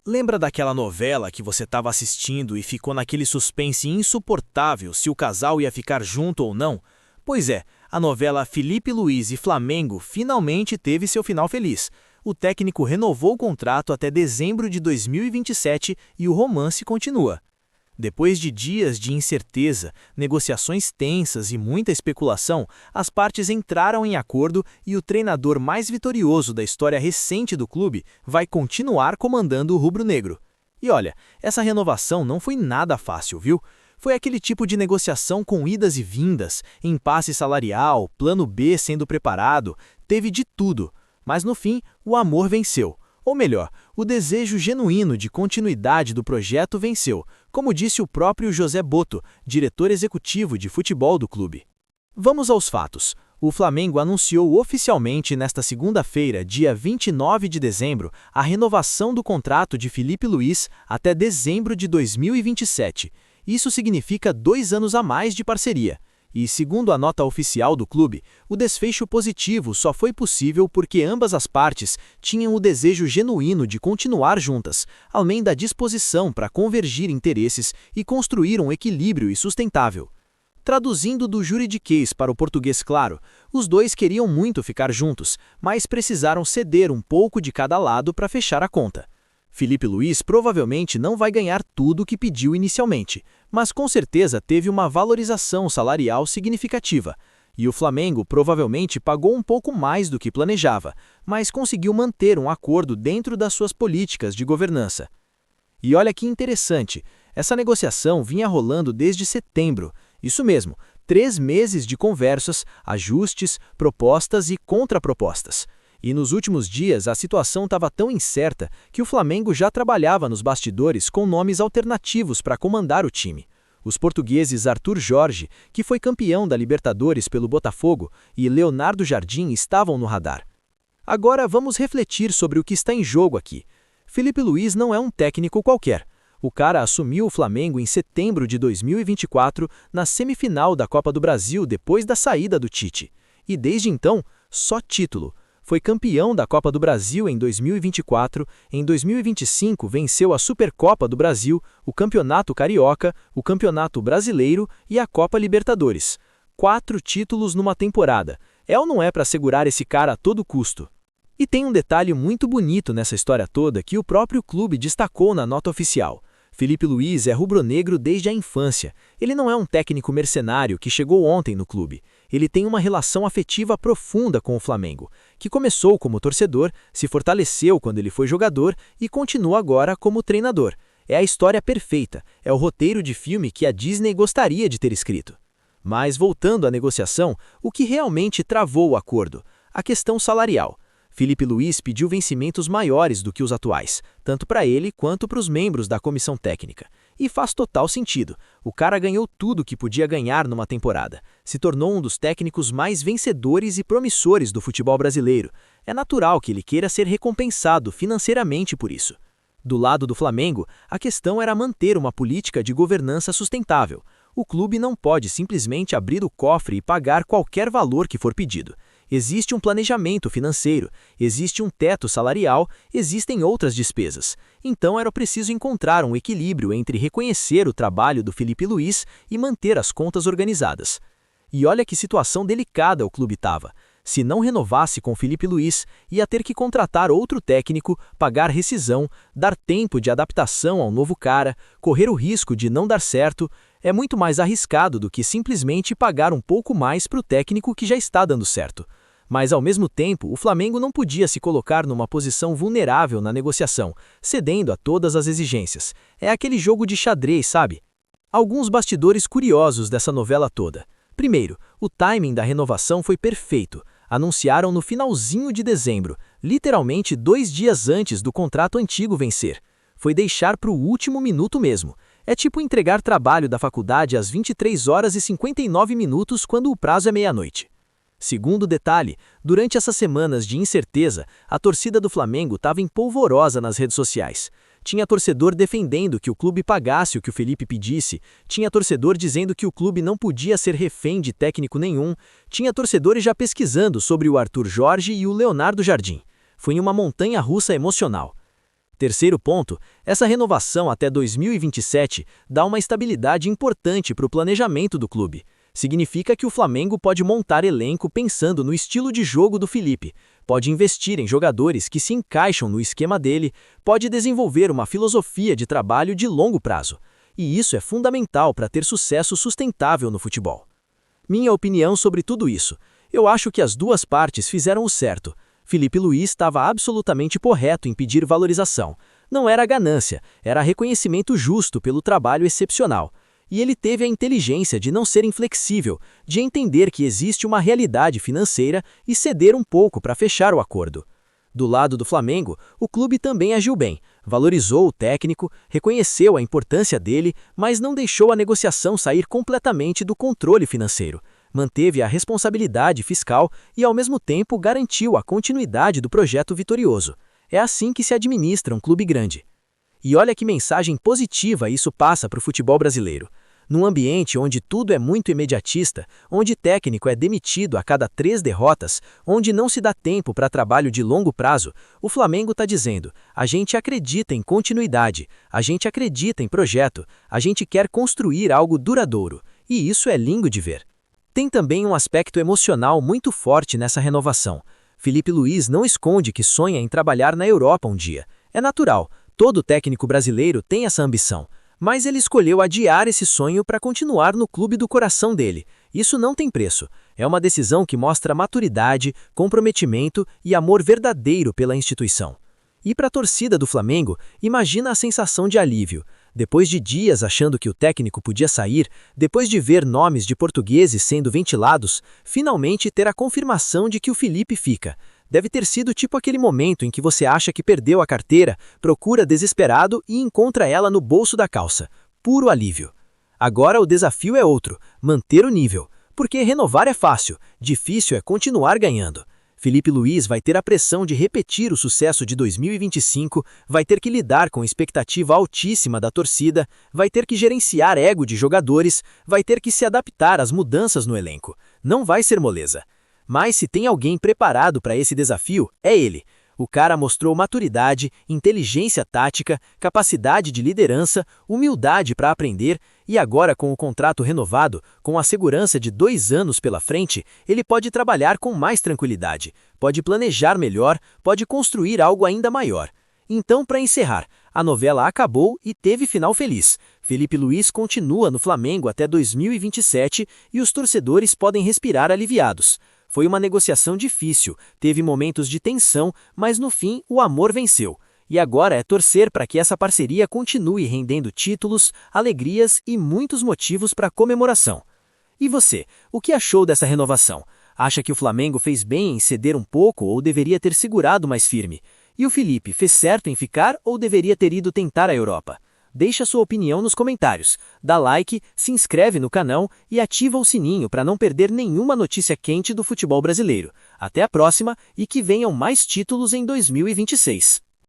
Lembra daquela novela que você estava assistindo e ficou naquele suspense insuportável se o casal ia ficar junto ou não? Pois é, a novela Felipe Luiz e Flamengo finalmente teve seu final feliz. O técnico renovou o contrato até dezembro de 2027 e o romance continua. Depois de dias de incerteza, negociações tensas e muita especulação, as partes entraram em acordo e o treinador mais vitorioso da história recente do clube vai continuar comandando o rubro-negro. E olha, essa renovação não foi nada fácil, viu? Foi aquele tipo de negociação com idas e vindas, impasse salarial, plano B sendo preparado, teve de tudo. Mas no fim, o amor venceu. Ou melhor, o desejo genuíno de continuidade do projeto venceu, como disse o próprio José Botto, diretor executivo de futebol do clube. Vamos aos fatos. O Flamengo anunciou oficialmente nesta segunda-feira, dia 29 de dezembro, a renovação do contrato de Felipe Luiz até dezembro de 2027. Isso significa 2 anos a mais de parceria. E, segundo a nota oficial do clube, o desfecho positivo só foi possível porque ambas as partes tinham o desejo genuíno de continuar juntas, além da disposição para convergir interesses e construir um equilíbrio e sustentável. Traduzindo do juridiquês para o português claro, os dois queriam muito ficar juntos, mas precisaram ceder um pouco de cada lado para fechar a conta. Felipe Luiz provavelmente não vai ganhar tudo o que pediu inicialmente, mas com certeza teve uma valorização salarial significativa. E o Flamengo provavelmente pagou um pouco mais do que planejava, mas conseguiu manter um acordo dentro das suas políticas de governança. E olha que interessante, essa negociação vinha rolando desde setembro. Isso mesmo, 3 meses de conversas, ajustes, propostas e contrapropostas. E nos últimos dias a situação estava tão incerta que o Flamengo já trabalhava nos bastidores com nomes alternativos para comandar o time. Os portugueses Arthur Jorge, que foi campeão da Libertadores pelo Botafogo, e Leonardo Jardim estavam no radar. Agora vamos refletir sobre o que está em jogo aqui. Felipe Luiz não é um técnico qualquer. O cara assumiu o Flamengo em setembro de 2024, na semifinal da Copa do Brasil depois da saída do Tite. E desde então, só título. Foi campeão da Copa do Brasil em 2024, em 2025 venceu a Supercopa do Brasil, o Campeonato Carioca, o Campeonato Brasileiro e a Copa Libertadores. 4 títulos numa temporada. É ou não é para segurar esse cara a todo custo? E tem um detalhe muito bonito nessa história toda que o próprio clube destacou na nota oficial. Felipe Luiz é rubro-negro desde a infância. Ele não é um técnico mercenário que chegou ontem no clube. Ele tem uma relação afetiva profunda com o Flamengo, que começou como torcedor, se fortaleceu quando ele foi jogador e continua agora como treinador. É a história perfeita, é o roteiro de filme que a Disney gostaria de ter escrito. Mas voltando à negociação, o que realmente travou o acordo? A questão salarial. Felipe Luiz pediu vencimentos maiores do que os atuais, tanto para ele quanto para os membros da comissão técnica. E faz total sentido. O cara ganhou tudo que podia ganhar numa temporada. Se tornou um dos técnicos mais vencedores e promissores do futebol brasileiro. É natural que ele queira ser recompensado financeiramente por isso. Do lado do Flamengo, a questão era manter uma política de governança sustentável. O clube não pode simplesmente abrir o cofre e pagar qualquer valor que for pedido. Existe um planejamento financeiro, existe um teto salarial, existem outras despesas. Então era preciso encontrar um equilíbrio entre reconhecer o trabalho do Felipe Luiz e manter as contas organizadas. E olha que situação delicada o clube estava. Se não renovasse com Felipe Luiz, ia ter que contratar outro técnico, pagar rescisão, dar tempo de adaptação ao novo cara, correr o risco de não dar certo. É muito mais arriscado do que simplesmente pagar um pouco mais para o técnico que já está dando certo. Mas, ao mesmo tempo, o Flamengo não podia se colocar numa posição vulnerável na negociação, cedendo a todas as exigências. É aquele jogo de xadrez, sabe? Alguns bastidores curiosos dessa novela toda. Primeiro, o timing da renovação foi perfeito. Anunciaram no finalzinho de dezembro, literalmente 2 dias antes do contrato antigo vencer. Foi deixar para o último minuto mesmo. É tipo entregar trabalho da faculdade às 23h59 quando o prazo é meia-noite. Segundo detalhe, durante essas semanas de incerteza, a torcida do Flamengo estava empolvorosa nas redes sociais. Tinha torcedor defendendo que o clube pagasse o que o Felipe pedisse, tinha torcedor dizendo que o clube não podia ser refém de técnico nenhum, tinha torcedores já pesquisando sobre o Arthur Jorge e o Leonardo Jardim. Foi uma montanha-russa emocional. Terceiro ponto, essa renovação até 2027 dá uma estabilidade importante para o planejamento do clube. Significa que o Flamengo pode montar elenco pensando no estilo de jogo do Felipe, pode investir em jogadores que se encaixam no esquema dele, pode desenvolver uma filosofia de trabalho de longo prazo. E isso é fundamental para ter sucesso sustentável no futebol. Minha opinião sobre tudo isso: eu acho que as duas partes fizeram o certo. Felipe Luiz estava absolutamente correto em pedir valorização. Não era ganância, era reconhecimento justo pelo trabalho excepcional. E ele teve a inteligência de não ser inflexível, de entender que existe uma realidade financeira e ceder um pouco para fechar o acordo. Do lado do Flamengo, o clube também agiu bem, valorizou o técnico, reconheceu a importância dele, mas não deixou a negociação sair completamente do controle financeiro. Manteve a responsabilidade fiscal e, ao mesmo tempo, garantiu a continuidade do projeto vitorioso. É assim que se administra um clube grande. E olha que mensagem positiva isso passa para o futebol brasileiro. Num ambiente onde tudo é muito imediatista, onde técnico é demitido a cada 3 derrotas, onde não se dá tempo para trabalho de longo prazo, o Flamengo está dizendo: a gente acredita em continuidade, a gente acredita em projeto, a gente quer construir algo duradouro. E isso é lindo de ver. Tem também um aspecto emocional muito forte nessa renovação. Felipe Luiz não esconde que sonha em trabalhar na Europa um dia. É natural, todo técnico brasileiro tem essa ambição. Mas ele escolheu adiar esse sonho para continuar no clube do coração dele. Isso não tem preço. É uma decisão que mostra maturidade, comprometimento e amor verdadeiro pela instituição. E para a torcida do Flamengo, imagina a sensação de alívio. Depois de dias achando que o técnico podia sair, depois de ver nomes de portugueses sendo ventilados, finalmente ter a confirmação de que o Felipe fica. Deve ter sido tipo aquele momento em que você acha que perdeu a carteira, procura desesperado e encontra ela no bolso da calça. Puro alívio. Agora o desafio é outro: manter o nível. Porque renovar é fácil, difícil é continuar ganhando. Felipe Luiz vai ter a pressão de repetir o sucesso de 2025, vai ter que lidar com expectativa altíssima da torcida, vai ter que gerenciar ego de jogadores, vai ter que se adaptar às mudanças no elenco. Não vai ser moleza. Mas se tem alguém preparado para esse desafio, é ele. O cara mostrou maturidade, inteligência tática, capacidade de liderança, humildade para aprender e agora, com o contrato renovado, com a segurança de 2 anos pela frente, ele pode trabalhar com mais tranquilidade, pode planejar melhor, pode construir algo ainda maior. Então, para encerrar, a novela acabou e teve final feliz. Felipe Luiz continua no Flamengo até 2027 e os torcedores podem respirar aliviados. Foi uma negociação difícil, teve momentos de tensão, mas no fim o amor venceu. E agora é torcer para que essa parceria continue rendendo títulos, alegrias e muitos motivos para comemoração. E você, o que achou dessa renovação? Acha que o Flamengo fez bem em ceder um pouco ou deveria ter segurado mais firme? E o Felipe fez certo em ficar ou deveria ter ido tentar a Europa? Deixa sua opinião nos comentários, dá like, se inscreve no canal e ativa o sininho para não perder nenhuma notícia quente do futebol brasileiro. Até a próxima e que venham mais títulos em 2026.